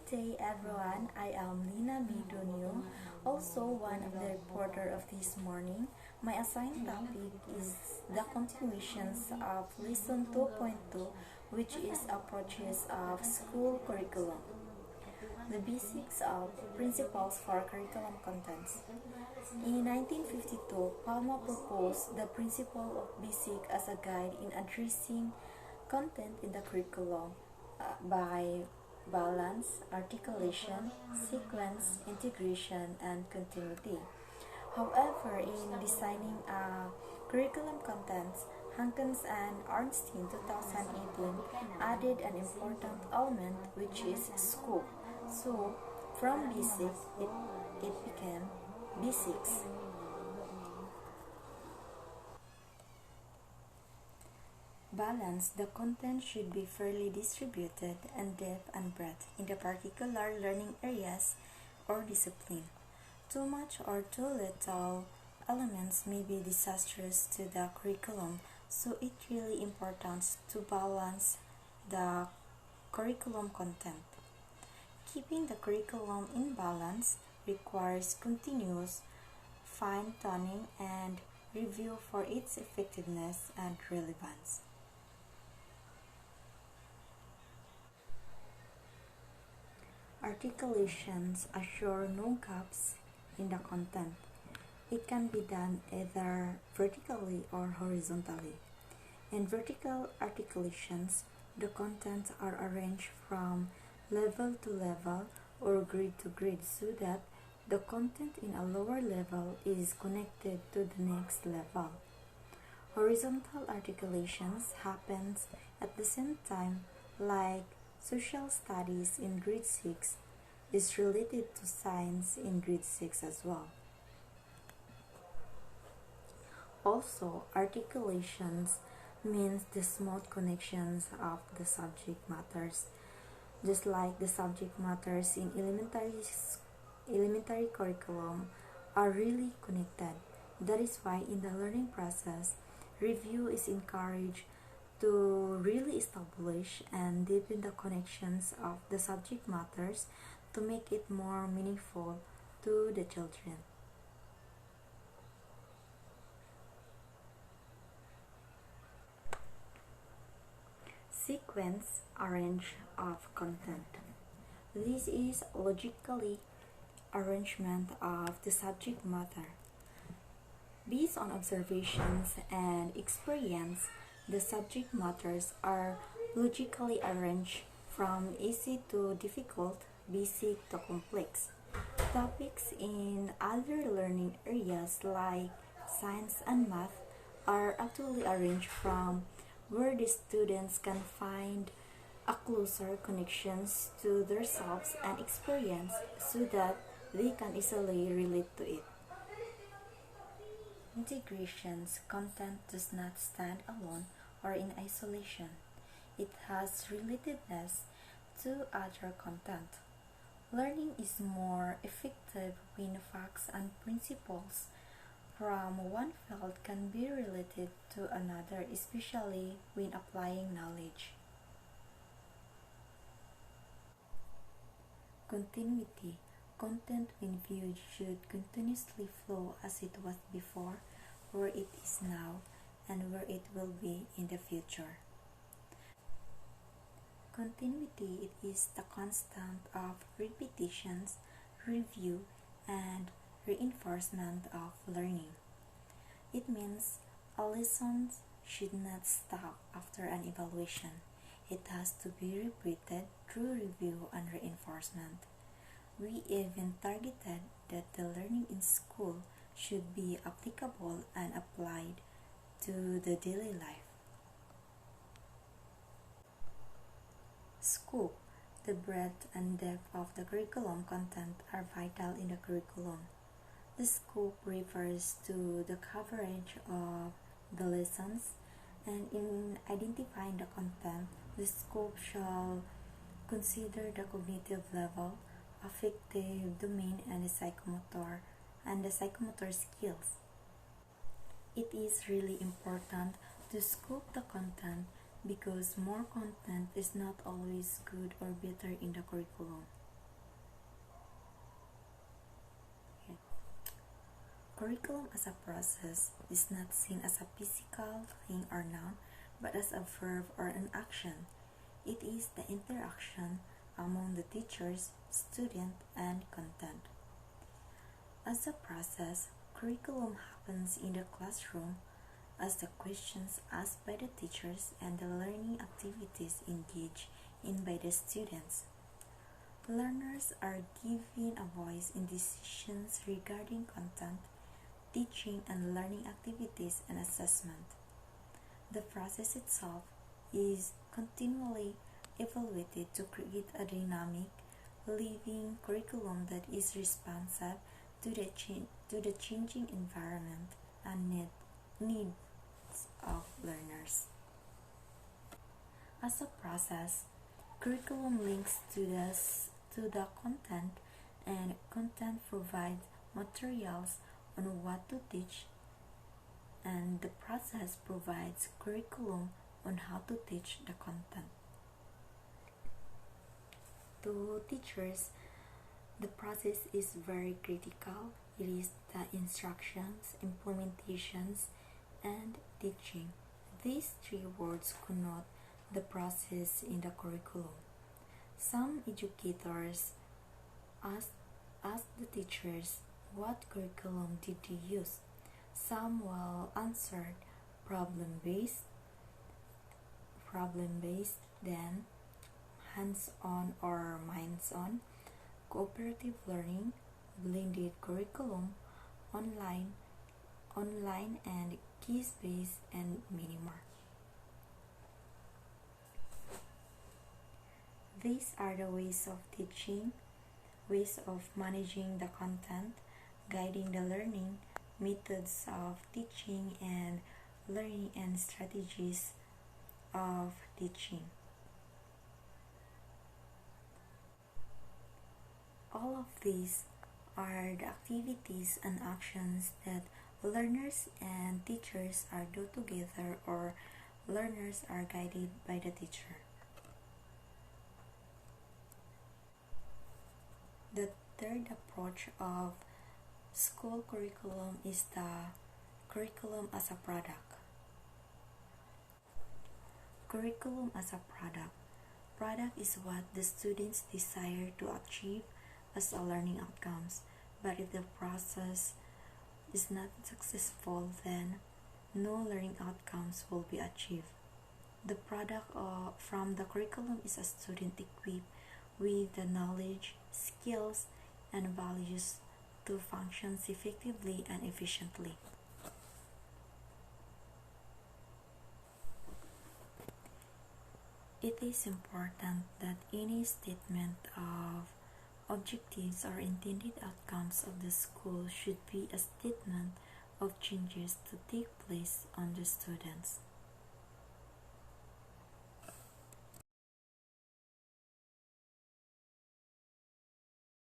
day everyone, I am Lina Bidonio, also one of the reporter of this morning. My assigned topic is the continuations of Lesson 2.2, which is approaches of school curriculum. The basics of principles for curriculum contents. In 1952, Palma proposed the principle of BASIC as a guide in addressing content in the curriculum by balance, articulation, sequence, integration, and continuity. However, in designing curriculum contents, Hankins and Arnstein 2018 added an important element which is scope. So, from basic, it became basics. Balance, the content should be fairly distributed and depth and breadth in the particular learning areas or discipline. Too much or too little elements may be disastrous to the curriculum, so it's really important to balance the curriculum content. Keeping the curriculum in balance requires continuous fine-tuning and review for its effectiveness and relevance. Articulations assure no gaps in the content. It can be done either vertically or horizontally. In vertical articulations, the contents are arranged from level to level or grid to grid so that the content in a lower level is connected to the next level. Horizontal articulations happens at the same time, like social studies in grade 6 is related to science in grade 6 as well. Also, articulations means the smooth connections of the subject matters. Just like the subject matters in elementary curriculum are really connected. That is why in the learning process, review is encouraged to really establish and deepen the connections of the subject matters to make it more meaningful to the children. Sequence arrange of content. This is logically arrangement of the subject matter. Based on observations and experience, the subject matters are logically arranged from easy to difficult, basic to complex. Topics in other learning areas like science and math are actually arranged from where the students can find a closer connections to themselves and experience so that they can easily relate to it. Integrations content does not stand alone or in isolation. It has relatedness to other content. Learning is more effective when facts and principles from one field can be related to another, especially when applying knowledge. Continuity. Content when viewed should continuously flow as it was before, where it is now, and where it will be in the future. Continuity it is the constant of repetitions, review, and reinforcement of learning. It means a lesson should not stop after an evaluation. It has to be repeated through review and reinforcement. We even targeted that the learning in school should be applicable and applied to the daily life. Scope. The breadth and depth of the curriculum content are vital in the curriculum. The scope refers to the coverage of the lessons, and in identifying the content, the scope shall consider the cognitive level, affective domain, and the psychomotor skills. It is really important to scope the content because more content is not always good or better in the curriculum. Curriculum as a process is not seen as a physical thing or noun, but as a verb or an action. It is the interaction among the teachers, student, and content. As a process, curriculum happens in the classroom as the questions asked by the teachers and the learning activities engaged in by the students. Learners are given a voice in decisions regarding content, teaching and learning activities, and assessment. The process itself is continually evaluated to create a dynamic, living curriculum that is responsive to the changing environment and needs of learners. As a process, curriculum links to the content, and content provides materials on what to teach, and the process provides curriculum on how to teach the content. To teachers, the process is very critical. It is the instructions, implementations, and teaching. These three words connote the process in the curriculum. Some educators ask the teachers, what curriculum did you use? Some will answer problem-based, then hands-on or minds-on, cooperative learning, blended curriculum, online, and quiz-based, and many more. These are the ways of teaching, ways of managing the content, guiding the learning, methods of teaching and learning, and strategies of teaching. All of these are the activities and actions that learners and teachers are do together, or learners are guided by the teacher. The third approach of school curriculum is the curriculum as a product. Curriculum as a product. Product is what the students desire to achieve as a learning outcomes, but if the process is not successful, then no learning outcomes will be achieved. The product from the curriculum is a student equipped with the knowledge, skills, and values to function effectively and efficiently. It is important that any statement of objectives or intended outcomes of the school should be a statement of changes to take place on the students.